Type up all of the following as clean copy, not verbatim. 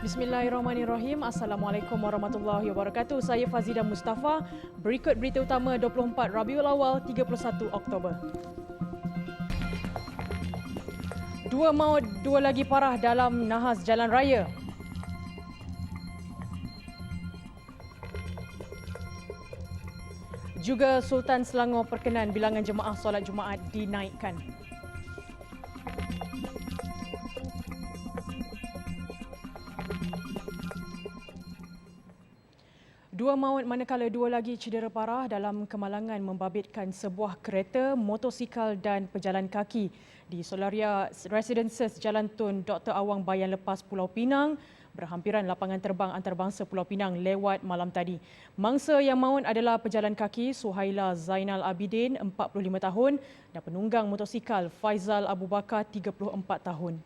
Bismillahirrahmanirrahim. Assalamualaikum warahmatullahi wabarakatuh. Saya Fazida Mustafa. Berikut berita utama 24 Rabiul Awal 31 Oktober. Dua maut, dua lagi parah dalam nahas jalan raya. Juga Sultan Selangor perkenan bilangan jemaah solat Jumaat dinaikkan. Dua maut manakala dua lagi cedera parah dalam kemalangan membabitkan sebuah kereta, motosikal dan pejalan kaki di Solaria Residences Jalan Tun Dr. Awang Bayan Lepas Pulau Pinang, berhampiran lapangan terbang antarabangsa Pulau Pinang lewat malam tadi. Mangsa yang maut adalah pejalan kaki Suhaila Zainal Abidin, 45 tahun dan penunggang motosikal Faizal Abu Bakar, 34 tahun.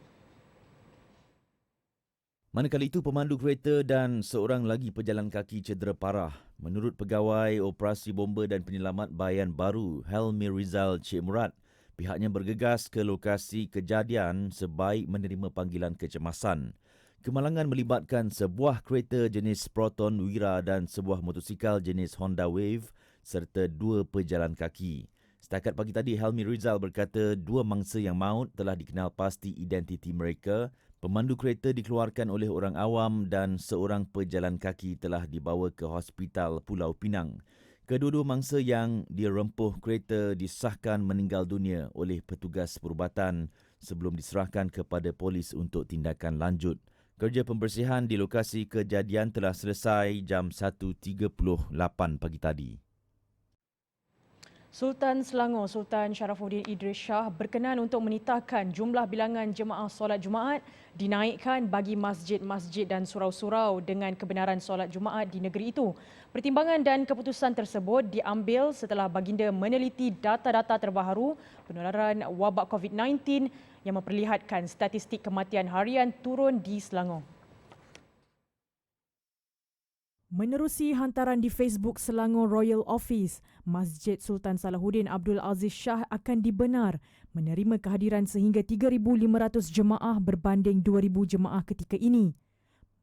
Manakala itu, pemandu kereta dan seorang lagi pejalan kaki cedera parah. Menurut Pegawai Operasi Bomba dan Penyelamat Bayan Baru, Helmi Rizal Cik Murad, pihaknya bergegas ke lokasi kejadian sebaik menerima panggilan kecemasan. Kemalangan melibatkan sebuah kereta jenis Proton Wira dan sebuah motosikal jenis Honda Wave serta dua pejalan kaki. Setakat pagi tadi, Helmi Rizal berkata dua mangsa yang maut telah dikenal pasti identiti mereka. Pemandu kereta dikeluarkan oleh orang awam dan seorang pejalan kaki telah dibawa ke Hospital Pulau Pinang. Kedua-dua mangsa yang dirempuh kereta disahkan meninggal dunia oleh petugas perubatan sebelum diserahkan kepada polis untuk tindakan lanjut. Kerja pembersihan di lokasi kejadian telah selesai jam 1.38 pagi tadi. Sultan Selangor Sultan Sharafuddin Idris Shah berkenan untuk menitahkan jumlah bilangan jemaah solat Jumaat dinaikkan bagi masjid-masjid dan surau-surau dengan kebenaran solat Jumaat di negeri itu. Pertimbangan dan keputusan tersebut diambil setelah baginda meneliti data-data terbaru penularan wabak COVID-19 yang memperlihatkan statistik kematian harian turun di Selangor. Menerusi hantaran di Facebook Selangor Royal Office, Masjid Sultan Salahuddin Abdul Aziz Shah akan dibenar menerima kehadiran sehingga 3,500 jemaah berbanding 2,000 jemaah ketika ini.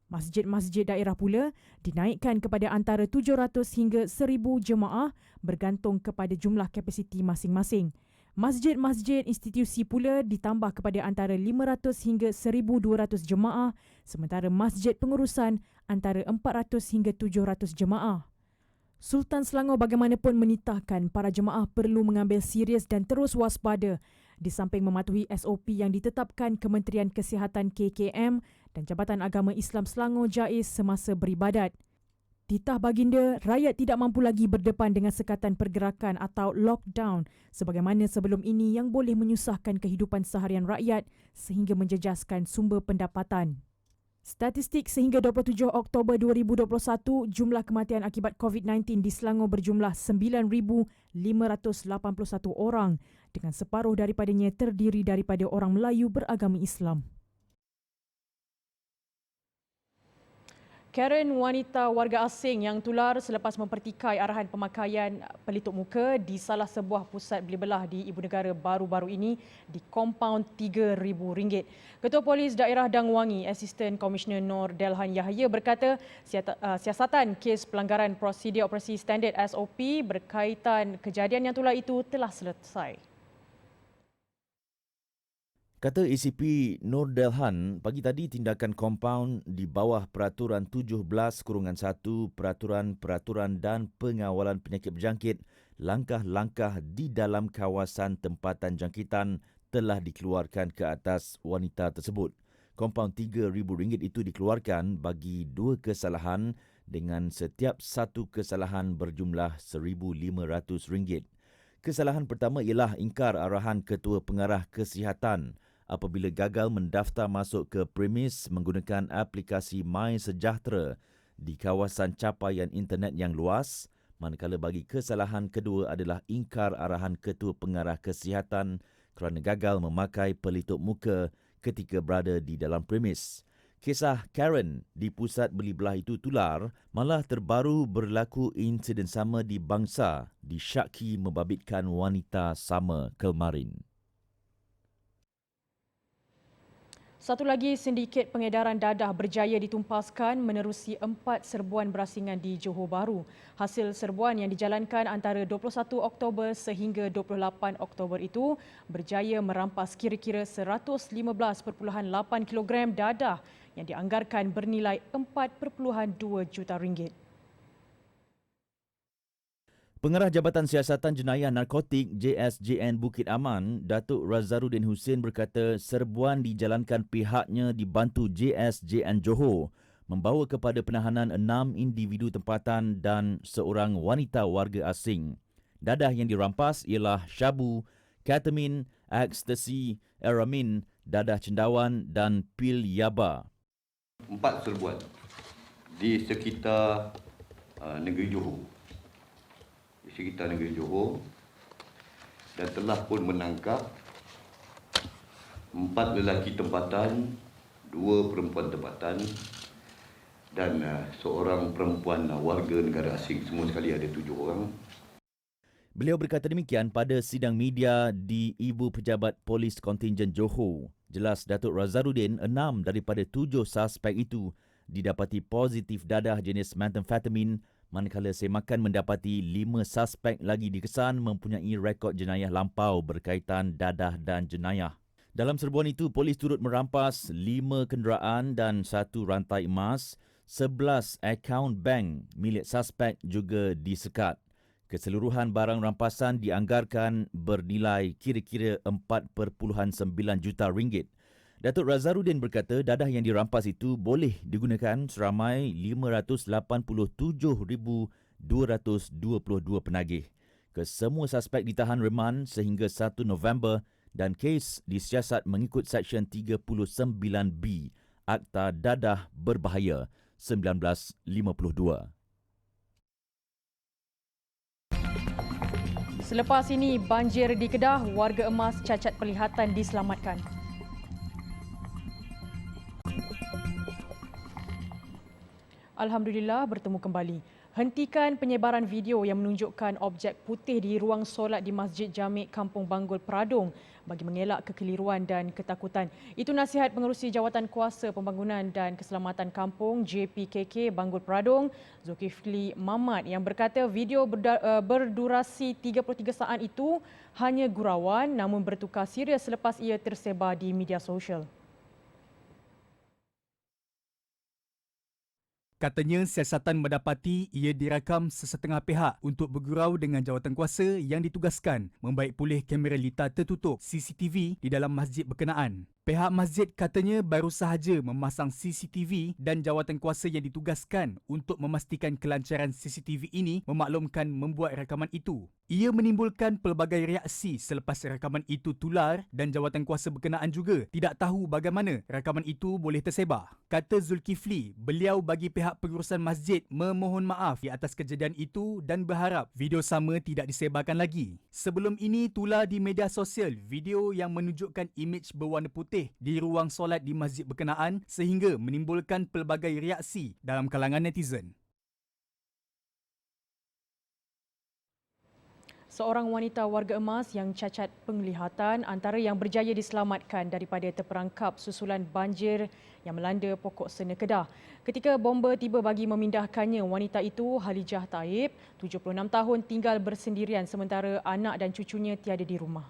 Masjid-masjid daerah pula dinaikkan kepada antara 700 hingga 1,000 jemaah bergantung kepada jumlah kapasiti masing-masing. Masjid-masjid institusi pula ditambah kepada antara 500 hingga 1,200 jemaah, sementara masjid pengurusan antara 400 hingga 700 jemaah. Sultan Selangor bagaimanapun menitahkan para jemaah perlu mengambil serius dan terus waspada di samping mematuhi SOP yang ditetapkan Kementerian Kesihatan KKM dan Jabatan Agama Islam Selangor JAIS semasa beribadat. Titah baginda, rakyat tidak mampu lagi berdepan dengan sekatan pergerakan atau lockdown sebagaimana sebelum ini yang boleh menyusahkan kehidupan seharian rakyat sehingga menjejaskan sumber pendapatan. Statistik sehingga 27 Oktober 2021, jumlah kematian akibat COVID-19 di Selangor berjumlah 9,581 orang dengan separuh daripadanya terdiri daripada orang Melayu beragama Islam. Karen, wanita warga asing yang tular selepas mempertikai arahan pemakaian pelitup muka di salah sebuah pusat beli belah di ibu negara baru-baru ini di kompaun RM3,000. Ketua Polis Daerah Dang Wangi, Asisten Komisioner Nur Delhan Yahya berkata siasatan kes pelanggaran prosedur operasi standard SOP berkaitan kejadian yang tular itu telah selesai. Kata ACP Nur Delhan, pagi tadi tindakan kompaun di bawah Peraturan 17/1 Peraturan dan Pengawalan Penyakit Berjangkit, langkah-langkah di dalam kawasan tempatan jangkitan telah dikeluarkan ke atas wanita tersebut. Kompaun RM3,000 itu dikeluarkan bagi dua kesalahan dengan setiap satu kesalahan berjumlah RM1,500. Kesalahan pertama ialah ingkar arahan Ketua Pengarah Kesihatan apabila gagal mendaftar masuk ke premis menggunakan aplikasi My Sejahtera di kawasan capaian internet yang luas, manakala bagi kesalahan kedua adalah ingkar arahan Ketua Pengarah Kesihatan kerana gagal memakai pelitup muka ketika berada di dalam premis. Kisah Karen di pusat beli belah itu tular, malah terbaru berlaku insiden sama di Bangsa disyaki membabitkan wanita sama kemarin. Satu lagi sindiket pengedaran dadah berjaya ditumpaskan menerusi 4 serbuan berasingan di Johor Bahru. Hasil serbuan yang dijalankan antara 21 Oktober sehingga 28 Oktober itu berjaya merampas kira-kira 115.8 kilogram dadah yang dianggarkan bernilai 4.2 juta ringgit. Pengarah Jabatan Siasatan Jenayah Narkotik JSJN Bukit Aman, Datuk Razarudin Hussein berkata serbuan dijalankan pihaknya dibantu JSJN Johor membawa kepada penahanan 6 individu tempatan dan seorang wanita warga asing. Dadah yang dirampas ialah syabu, ketamin, ekstasi, eramin, dadah cendawan dan pil yaba. 4 serbuan di sekitar negeri Johor. Dan telah pun menangkap 4 lelaki tempatan, 2 perempuan tempatan dan seorang perempuan warga negara asing. Semua sekali ada 7 orang. Beliau berkata demikian pada sidang media di Ibu Pejabat Polis Kontingen Johor. Jelas Datuk Razarudin, 6 daripada 7 suspek itu didapati positif dadah jenis methamphetamine, manakala semakan mendapati 5 suspek lagi dikesan mempunyai rekod jenayah lampau berkaitan dadah dan jenayah. Dalam serbuan itu, polis turut merampas 5 kenderaan dan 1 rantai emas, 11 akaun bank milik suspek juga disekat. Keseluruhan barang rampasan dianggarkan bernilai kira-kira 4.9 juta ringgit. Datuk Razarudin berkata dadah yang dirampas itu boleh digunakan seramai 587,222 penagih. Kesemua suspek ditahan reman sehingga 1 November dan kes disiasat mengikut Seksyen 39B Akta Dadah Berbahaya 1952. Selepas ini, banjir di Kedah, warga emas cacat penglihatan diselamatkan. Alhamdulillah bertemu kembali. Hentikan penyebaran video yang menunjukkan objek putih di ruang solat di Masjid Jamik Kampung Banggul Peradong bagi mengelak kekeliruan dan ketakutan. Itu nasihat Pengerusi Jawatan Kuasa Pembangunan dan Keselamatan Kampung JPKK Banggul Peradong, Zulkifli Mamat, yang berkata video berdurasi 33 saat itu hanya gurauan namun bertukar serius selepas ia tersebar di media sosial. Katanya siasatan mendapati ia dirakam sesetengah pihak untuk bergurau dengan jawatankuasa yang ditugaskan membaik pulih kamera litar tertutup CCTV di dalam masjid berkenaan. Pihak masjid katanya baru sahaja memasang CCTV dan jawatankuasa yang ditugaskan untuk memastikan kelancaran CCTV ini memaklumkan membuat rakaman itu. Ia menimbulkan pelbagai reaksi selepas rakaman itu tular dan jawatankuasa berkenaan juga tidak tahu bagaimana rakaman itu boleh tersebar. Kata Zulkifli, beliau bagi pihak pengurusan masjid memohon maaf di atas kejadian itu dan berharap video sama tidak disebarkan lagi. Sebelum ini tular di media sosial video yang menunjukkan imej berwarna putih di ruang solat di masjid berkenaan sehingga menimbulkan pelbagai reaksi dalam kalangan netizen. Seorang wanita warga emas yang cacat penglihatan antara yang berjaya diselamatkan daripada terperangkap susulan banjir yang melanda Pokok Sena Kedah. Ketika bomba tiba bagi memindahkannya, wanita itu Halijah Taib, 76 tahun, tinggal bersendirian sementara anak dan cucunya tiada di rumah.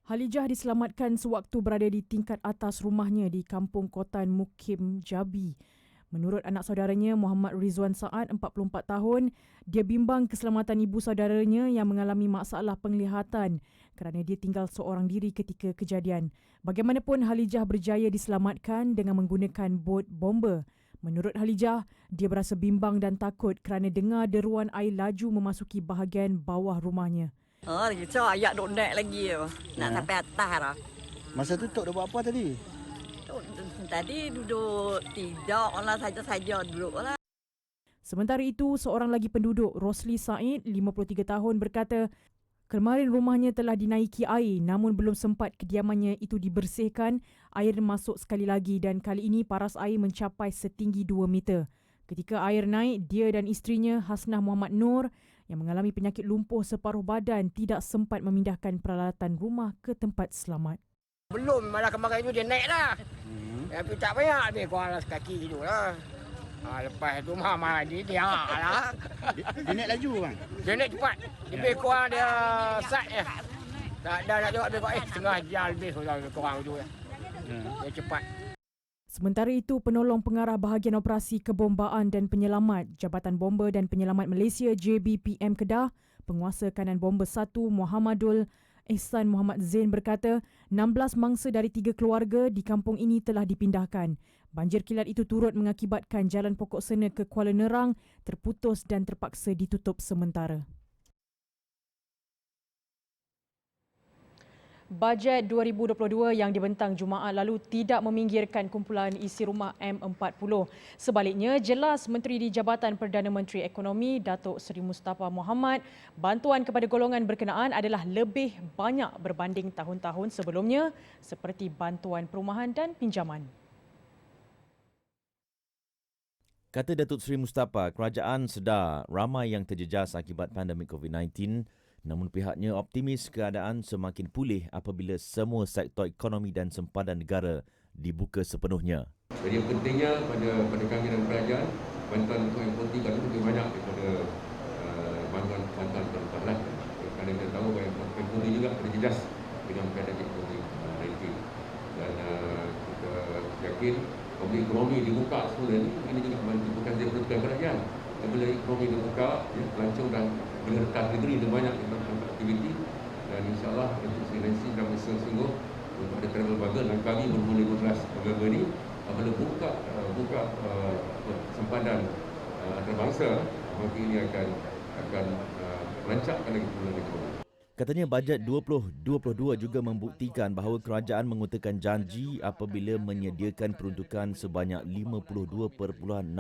Halijah diselamatkan sewaktu berada di tingkat atas rumahnya di Kampung Kotan Mukim, Jabi. Menurut anak saudaranya Muhammad Rizwan Saad, 44 tahun, dia bimbang keselamatan ibu saudaranya yang mengalami masalah penglihatan kerana dia tinggal seorang diri ketika kejadian. Bagaimanapun, Halijah berjaya diselamatkan dengan menggunakan bot bomba. Menurut Halijah, dia berasa bimbang dan takut kerana dengar deruan air laju memasuki bahagian bawah rumahnya. Risau ayat duk naik lagi. Nak sampai atas dah. Masa tu Tok dah buat apa tadi? Tadi duduk tidak lah saja duduk lah. Sementara itu, seorang lagi penduduk, Rosli Said, 53 tahun, berkata kemarin rumahnya telah dinaiki air namun belum sempat kediamannya itu dibersihkan, air masuk sekali lagi dan kali ini paras air mencapai setinggi 2 meter. Ketika air naik, dia dan isterinya Hasnah Muhammad Nur yang mengalami penyakit lumpuh separuh badan tidak sempat memindahkan peralatan rumah ke tempat selamat. Belum, malah kemarin tu dia naik dah. Tapi tak banyak, lebih kurang lah sekaki gitu lah. Lepas tu Mama dia lah. Dia naik laju bang. Dia naik cepat. Lebih kurang dia sat je. Tak ada nak tengok lebih kurang. Setengah jam lebih kurang tu lah. Dia cepat. Sementara itu, penolong pengarah bahagian operasi kebombaan dan penyelamat Jabatan Bomba dan Penyelamat Malaysia JBPM Kedah, Penguasa Kanan Bomba 1 Muhammadul Ihsan Muhammad Zain berkata, 16 mangsa dari 3 keluarga di kampung ini telah dipindahkan. Banjir kilat itu turut mengakibatkan jalan pokok sena ke Kuala Nerang terputus dan terpaksa ditutup sementara. Bajet 2022 yang dibentang Jumaat lalu tidak meminggirkan kumpulan isi rumah M40. Sebaliknya, jelas Menteri di Jabatan Perdana Menteri Ekonomi Datuk Seri Mustafa Mohamad, bantuan kepada golongan berkenaan adalah lebih banyak berbanding tahun-tahun sebelumnya seperti bantuan perumahan dan pinjaman. Kata Datuk Seri Mustafa, kerajaan sedar ramai yang terjejas akibat pandemik COVID-19, namun pihaknya optimis keadaan semakin pulih apabila semua sektor ekonomi dan sempadan negara dibuka sepenuhnya. Jadi pentingnya pada kami dan kerajaan, bantuan untuk M40 kan lebih banyak daripada bantuan perempuan. Kerana kita tahu bahawa M40 juga terjejas dengan keadaan COVID-19. Dan kita yakin apabila ekonomi dibuka semula ini juga bukan saja peruntukan kerajaan. Apabila ekonomi dibuka, pelancong dan penertas negeri itu banyak yang melakukan aktiviti, dan insyaAllah Datuk Seri Nancy dan bersungguh-sungguh untuk ada travel bubble dan kami bermula 15 November ini apabila buka sempadan antarabangsa, maka ini akan merancakkan lagi pemulihan ekonomi. Katanya bajet 2022 juga membuktikan bahawa kerajaan mengutarakan janji apabila menyediakan peruntukan sebanyak 52.6%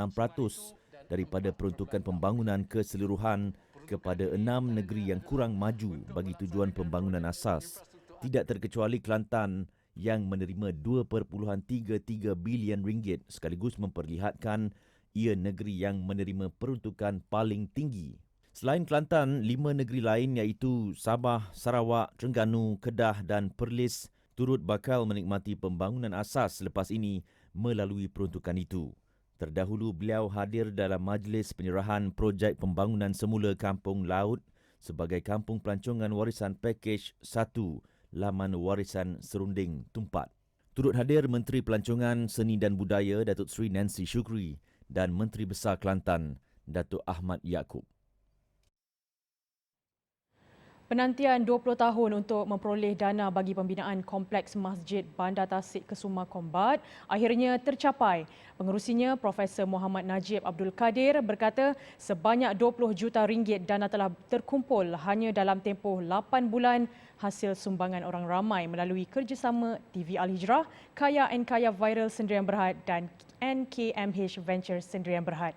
daripada peruntukan pembangunan keseluruhan kepada 6 negeri yang kurang maju bagi tujuan pembangunan asas. Tidak terkecuali Kelantan yang menerima 2.33 bilion ringgit sekaligus memperlihatkan ia negeri yang menerima peruntukan paling tinggi. Selain Kelantan, 5 negeri lain iaitu Sabah, Sarawak, Terengganu, Kedah dan Perlis turut bakal menikmati pembangunan asas selepas ini melalui peruntukan itu. Terdahulu beliau hadir dalam majlis penyerahan projek pembangunan semula Kampung Laut sebagai Kampung Pelancongan Warisan Pakej 1 Laman Warisan Serunding Tumpat. Turut hadir Menteri Pelancongan, Seni dan Budaya Datuk Seri Nancy Shukri dan Menteri Besar Kelantan Datuk Ahmad Yaakob. Penantian 20 tahun untuk memperoleh dana bagi pembinaan Kompleks Masjid Bandar Tasik Kesuma Kombat akhirnya tercapai. Pengerusinya, Profesor Muhammad Najib Abdul Kadir berkata sebanyak 20 juta ringgit dana telah terkumpul hanya dalam tempoh 8 bulan hasil sumbangan orang ramai melalui kerjasama TV Al-Hijrah, Kaya and Kaya Viral Sendirian Berhad dan NKMH Ventures Sendirian Berhad.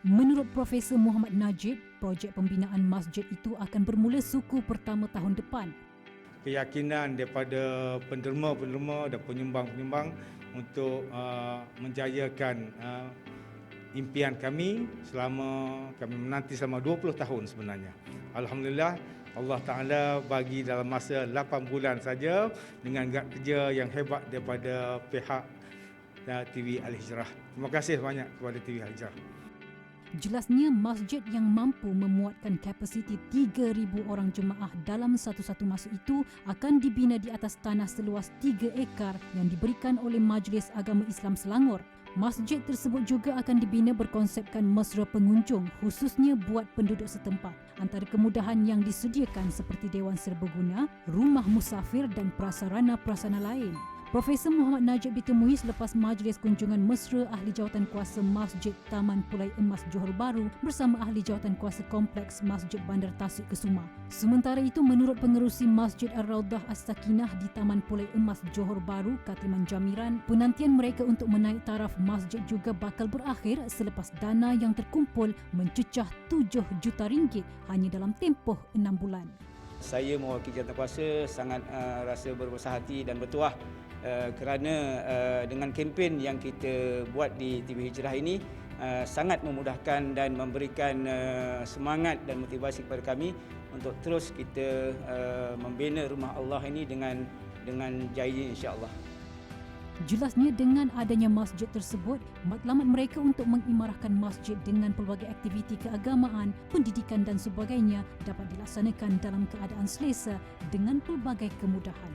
Menurut Profesor Muhammad Najib, projek pembinaan masjid itu akan bermula suku pertama tahun depan. Keyakinan daripada penderma-penderma dan penyumbang-penyumbang untuk menjayakan impian kami selama kami menanti selama 20 tahun sebenarnya. Alhamdulillah, Allah Ta'ala bagi dalam masa 8 bulan saja dengan kerja yang hebat daripada pihak TV Al-Hijrah. Terima kasih banyak kepada TV Al-Hijrah. Jelasnya, masjid yang mampu memuatkan kapasiti 3,000 orang jemaah dalam satu-satu masa itu akan dibina di atas tanah seluas 3 ekar yang diberikan oleh Majlis Agama Islam Selangor. Masjid tersebut juga akan dibina berkonsepkan mesra pengunjung khususnya buat penduduk setempat. Antara kemudahan yang disediakan seperti Dewan Serbaguna, rumah musafir dan prasarana-prasarana lain. Profesor Muhammad Najib ditemui selepas majlis kunjungan mesra Ahli Jawatan Kuasa Masjid Taman Pulai Emas Johor Bahru bersama Ahli Jawatan Kuasa Kompleks Masjid Bandar Tasik Kesuma. Sementara itu, menurut pengerusi Masjid Ar-Raudah As-Sakinah di Taman Pulai Emas Johor Bahru, Katiman Jamiran, penantian mereka untuk menaik taraf masjid juga bakal berakhir selepas dana yang terkumpul mencecah 7 juta ringgit hanya dalam tempoh 6 bulan. Saya mewakili jawatankuasa sangat rasa berbesar hati dan bertuah kerana dengan kempen yang kita buat di TV Hijrah ini sangat memudahkan dan memberikan semangat dan motivasi kepada kami untuk terus kita membina rumah Allah ini dengan jaya insya-Allah. Jelasnya dengan adanya masjid tersebut, matlamat mereka untuk mengimarahkan masjid dengan pelbagai aktiviti keagamaan, pendidikan dan sebagainya dapat dilaksanakan dalam keadaan selesa dengan pelbagai kemudahan.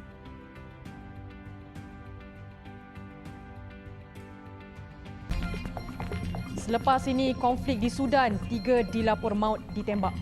Selepas ini, konflik di Sudan, 3 dilapor maut ditembak.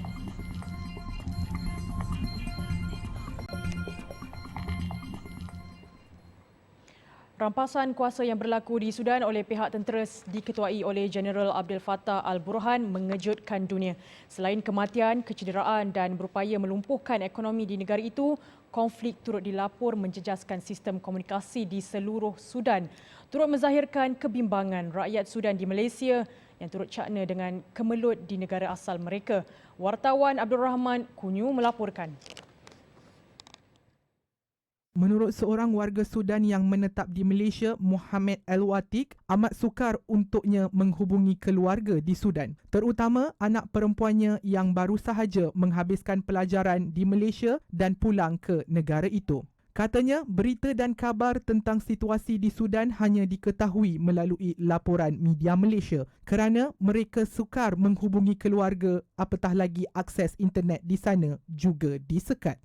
Rampasan kuasa yang berlaku di Sudan oleh pihak tentera diketuai oleh Jeneral Abdel Fattah al-Burhan mengejutkan dunia. Selain kematian, kecederaan dan berupaya melumpuhkan ekonomi di negara itu, konflik turut dilapor menjejaskan sistem komunikasi di seluruh Sudan. Turut menzahirkan kebimbangan rakyat Sudan di Malaysia yang turut cakna dengan kemelut di negara asal mereka. Wartawan Abdul Rahman Kunyu melaporkan. Menurut seorang warga Sudan yang menetap di Malaysia, Muhammad Al-Watik, amat sukar untuknya menghubungi keluarga di Sudan, terutama anak perempuannya yang baru sahaja menghabiskan pelajaran di Malaysia dan pulang ke negara itu. Katanya, berita dan kabar tentang situasi di Sudan hanya diketahui melalui laporan media Malaysia kerana mereka sukar menghubungi keluarga, apatah lagi akses internet di sana juga disekat.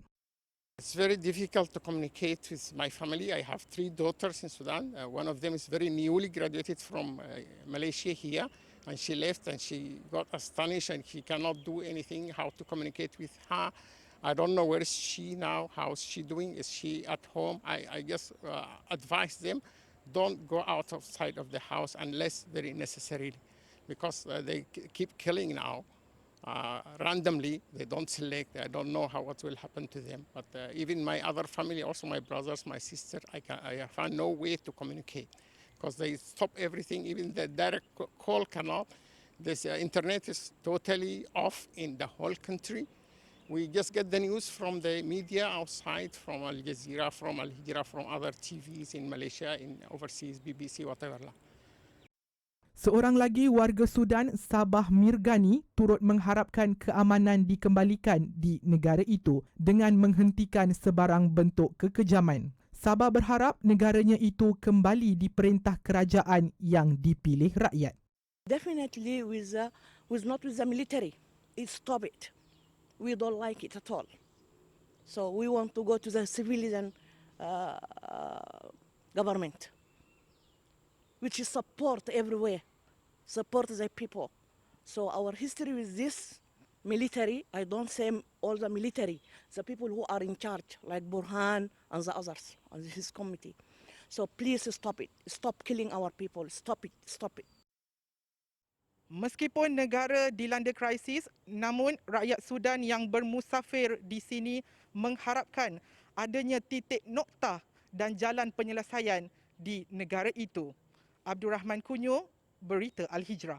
It's very difficult to communicate with my family. I have 3 daughters in Sudan. One of them is very newly graduated from Malaysia here, and she left and she got astonished and she cannot do anything, how to communicate with her. I don't know where is she now, how is she doing, is she at home? I just advise them, don't go outside of the house unless very necessary, because they keep killing now. Randomly, they don't select. I don't know what will happen to them. But even my other family, also my brothers, my sister, I find no way to communicate because they stop everything. Even the direct call cannot. This internet is totally off in the whole country. We just get the news from the media outside, from Al Jazeera, from Al Hijra, from other TVs in Malaysia, in overseas, BBC, whatever. Seorang lagi warga Sudan, Sabah Mirgani, turut mengharapkan keamanan dikembalikan di negara itu dengan menghentikan sebarang bentuk kekejaman. Sabah berharap negaranya itu kembali di perintah kerajaan yang dipilih rakyat. Definitely not with the military. Stop it. We don't like it at all. So we want to go to the civilian government, which is support everywhere. Support the people. So our history with this military, I don't say all the military, the people who are in charge, like Burhan and the others, and his committee. So please stop it. Stop killing our people. Stop it. Stop it. Meskipun negara dilanda krisis, namun rakyat Sudan yang bermusafir di sini mengharapkan adanya titik noktah dan jalan penyelesaian di negara itu. Abdul Rahman Kunyu, Berita Al Hijrah.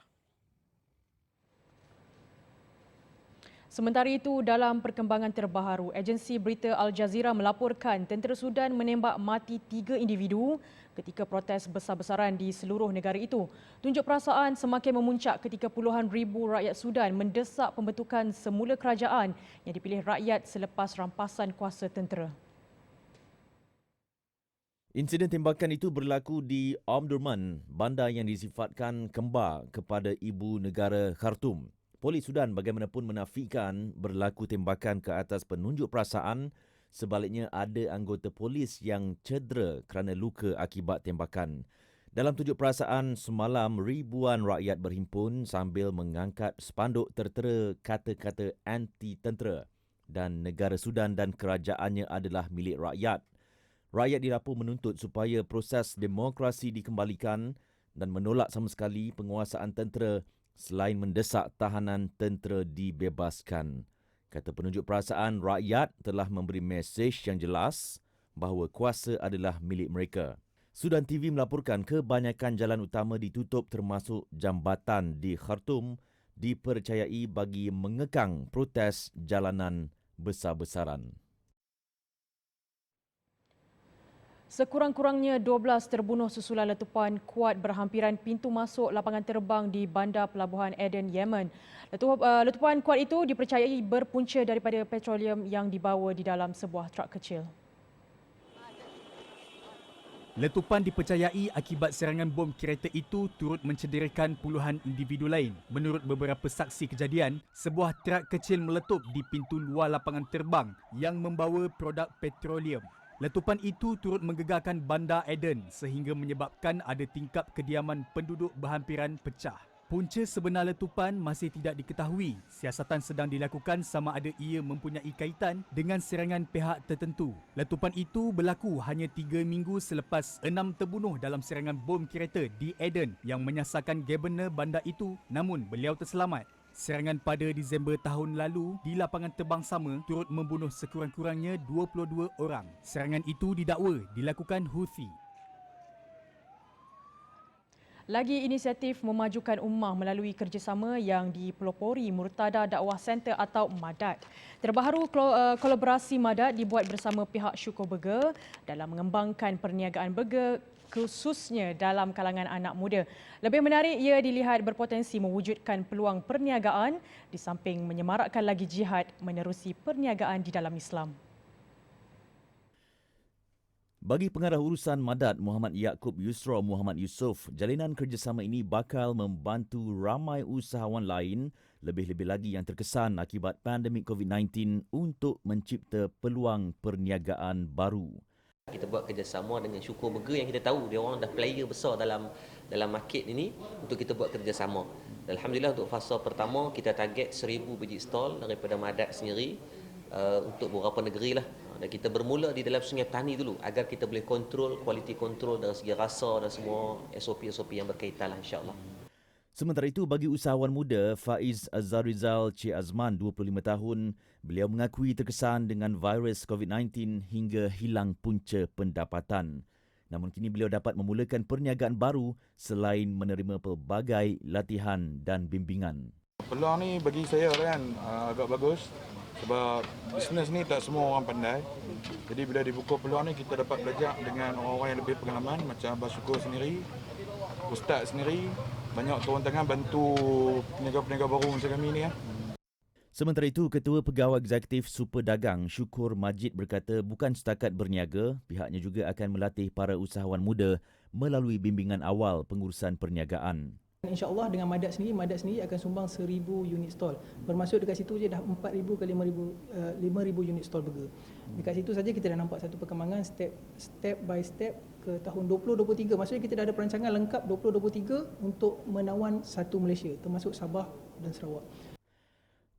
Sementara itu, dalam perkembangan terbaru, agensi berita Al Jazeera melaporkan tentera Sudan menembak mati 3 individu ketika protes besar-besaran di seluruh negara itu. Tunjuk perasaan semakin memuncak ketika puluhan ribu rakyat Sudan mendesak pembentukan semula kerajaan yang dipilih rakyat selepas rampasan kuasa tentera. Insiden tembakan itu berlaku di Omdurman, bandar yang disifatkan kembar kepada ibu negara Khartoum. Polis Sudan bagaimanapun menafikan berlaku tembakan ke atas penunjuk perasaan, sebaliknya ada anggota polis yang cedera kerana luka akibat tembakan. Dalam tunjuk perasaan semalam, ribuan rakyat berhimpun sambil mengangkat spanduk tertera kata-kata anti-tentera dan negara Sudan dan kerajaannya adalah milik rakyat. Rakyat didapur menuntut supaya proses demokrasi dikembalikan dan menolak sama sekali penguasaan tentera selain mendesak tahanan tentera dibebaskan. Kata penunjuk perasaan, rakyat telah memberi mesej yang jelas bahawa kuasa adalah milik mereka. Sudan TV melaporkan kebanyakan jalan utama ditutup termasuk jambatan di Khartoum dipercayai bagi mengekang protes jalanan besar-besaran. Sekurang-kurangnya 12 terbunuh susulan letupan kuat berhampiran pintu masuk lapangan terbang di bandar pelabuhan Aden, Yemen. Letupan kuat itu dipercayai berpunca daripada petroleum yang dibawa di dalam sebuah truk kecil. Letupan dipercayai akibat serangan bom kereta itu turut mencederakan puluhan individu lain. Menurut beberapa saksi kejadian, sebuah truk kecil meletup di pintu luar lapangan terbang yang membawa produk petroleum. Letupan itu turut menggegarkan bandar Aden sehingga menyebabkan ada tingkap kediaman penduduk berhampiran pecah. Punca sebenar letupan masih tidak diketahui. Siasatan sedang dilakukan sama ada ia mempunyai kaitan dengan serangan pihak tertentu. Letupan itu berlaku hanya 3 minggu selepas 6 terbunuh dalam serangan bom kereta di Aden yang menyasarkan Gabenor bandar itu, namun beliau terselamat. Serangan pada Disember tahun lalu di lapangan terbang sama turut membunuh sekurang-kurangnya 22 orang. Serangan itu didakwa dilakukan Houthi. Lagi inisiatif memajukan ummah melalui kerjasama yang dipelopori Murtada Dakwah Center atau MADAT. Terbaharu kolaborasi MADAT dibuat bersama pihak Syukur Burger dalam mengembangkan perniagaan burger khususnya dalam kalangan anak muda. Lebih menarik, ia dilihat berpotensi mewujudkan peluang perniagaan di samping menyemarakkan lagi jihad menerusi perniagaan di dalam Islam. Bagi pengarah urusan MADAT Muhammad Yaakob Yusra Muhammad Yusof, jalinan kerjasama ini bakal membantu ramai usahawan lain, lebih-lebih lagi yang terkesan akibat pandemik COVID-19 untuk mencipta peluang perniagaan baru. Kita buat kerjasama dengan Syukur Burger yang kita tahu dia orang dah player besar dalam market ini untuk kita buat kerjasama. Alhamdulillah untuk fasa pertama kita target 1000 biji stall daripada MADAT sendiri untuk beberapa negeri lah. Dan kita bermula di dalam Sungai Petani dulu agar kita boleh kontrol, kualiti kontrol dari segi rasa dan semua SOP-SOP yang berkaitan lah insya-Allah. Sementara itu, bagi usahawan muda, Faiz Azharizal Cik Azman, 25 tahun, beliau mengakui terkesan dengan virus COVID-19 hingga hilang punca pendapatan. Namun kini beliau dapat memulakan perniagaan baru selain menerima pelbagai latihan dan bimbingan. Peluang ni bagi saya kan agak bagus sebab bisnes ni tak semua orang pandai. Jadi bila dibuka peluang ni kita dapat belajar dengan orang-orang yang lebih pengalaman macam Abah Syukur sendiri, Ustaz sendiri, banyak turun tangan bantu peniaga-peniaga baru macam kami ni. Sementara itu, Ketua Pegawai Eksekutif Super Dagang Syukur Majid berkata bukan setakat berniaga, pihaknya juga akan melatih para usahawan muda melalui bimbingan awal pengurusan perniagaan. InsyaAllah dengan MADAT sendiri akan sumbang 1000 unit stall. Bermaksud dekat situ je dah 4000 ke 5000 unit stall burger. Dekat situ saja kita dah nampak satu perkembangan step by step ke tahun 2023. Maksudnya kita dah ada perancangan lengkap 2023 untuk menawan satu Malaysia termasuk Sabah dan Sarawak.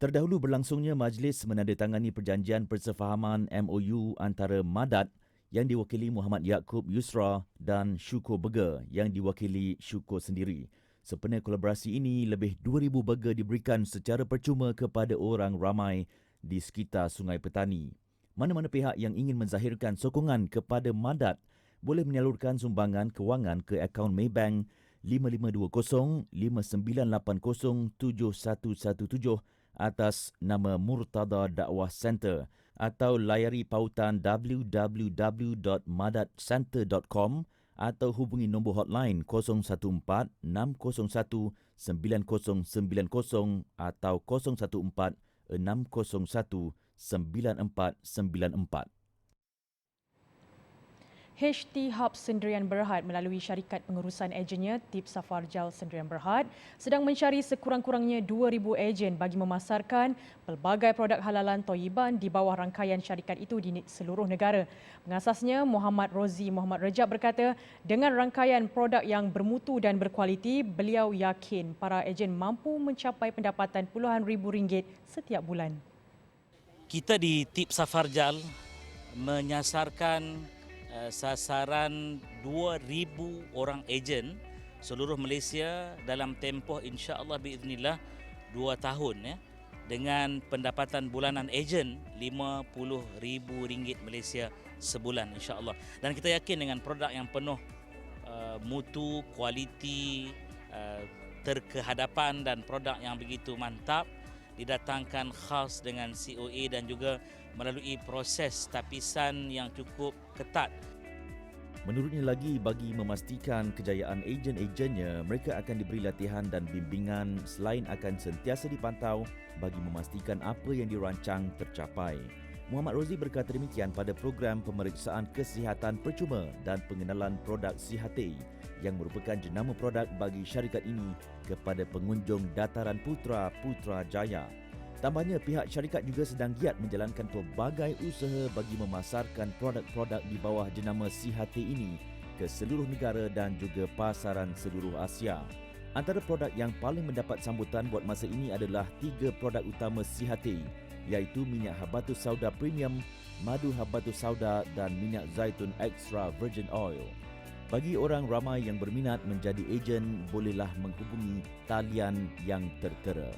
Terdahulu berlangsungnya majlis menandatangani perjanjian persefahaman MOU antara MADAT yang diwakili Muhammad Yaakob Yusra dan Syukur Burger yang diwakili Syukur sendiri. Sempena kolaborasi ini, lebih 2,000 burger diberikan secara percuma kepada orang ramai di sekitar Sungai Petani. Mana-mana pihak yang ingin menzahirkan sokongan kepada MADAT boleh menyalurkan sumbangan kewangan ke akaun Maybank 5520-5980-7117 atas nama Murtada Dakwah Center atau layari pautan www.madatcenter.com atau hubungi nombor hotline 014-601-9090 atau 014-601-9494. HT Hub Sendirian Berhad melalui syarikat pengurusan ejennya Tip Safarjal Sendirian Berhad sedang mencari sekurang-kurangnya 2,000 ejen bagi memasarkan pelbagai produk halalan Thayyiban di bawah rangkaian syarikat itu di seluruh negara. Pengasasnya Muhammad Rozi Muhammad Rejab berkata, dengan rangkaian produk yang bermutu dan berkualiti, beliau yakin para ejen mampu mencapai pendapatan puluhan ribu ringgit setiap bulan. Kita di Tip Safarjal menyasarkan sasaran 2,000 orang ejen seluruh Malaysia dalam tempoh insya-Allah biiznillah 2 tahun ya, dengan pendapatan bulanan ejen RM50,000 Malaysia sebulan insya-Allah. Dan kita yakin dengan produk yang penuh mutu, kualiti, terkehadapan dan produk yang begitu mantap didatangkan khas dengan COA dan juga melalui proses tapisan yang cukup ketat. Menurutnya lagi, bagi memastikan kejayaan ejen-ejennya, mereka akan diberi latihan dan bimbingan selain akan sentiasa dipantau bagi memastikan apa yang dirancang tercapai. Muhammad Rozi berkata demikian pada program pemeriksaan kesihatan percuma dan pengenalan produk Sihatei yang merupakan jenama produk bagi syarikat ini kepada pengunjung Dataran Putra Putrajaya. Tambahnya, pihak syarikat juga sedang giat menjalankan pelbagai usaha bagi memasarkan produk-produk di bawah jenama Sihatei ini ke seluruh negara dan juga pasaran seluruh Asia. Antara produk yang paling mendapat sambutan buat masa ini adalah 3 produk utama Sihatei, iaitu minyak habatus sauda premium, madu habatus sauda dan minyak zaitun extra virgin oil. Bagi orang ramai yang berminat menjadi ejen, bolehlah menghubungi talian yang tertera.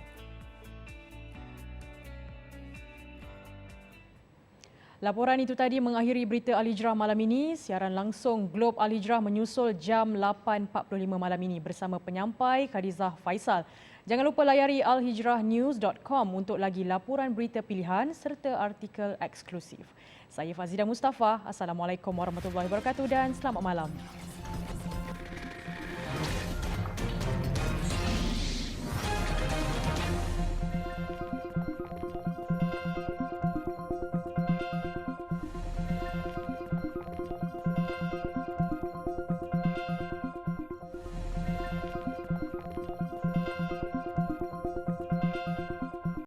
Laporan itu tadi mengakhiri berita Al-Hijrah malam ini. Siaran langsung Globe Al-Hijrah menyusul jam 8.45 malam ini bersama penyampai Khadizah Faisal. Jangan lupa layari alhijrahnews.com untuk lagi laporan berita pilihan serta artikel eksklusif. Saya Fazida Mustafa. Assalamualaikum warahmatullahi wabarakatuh dan selamat malam.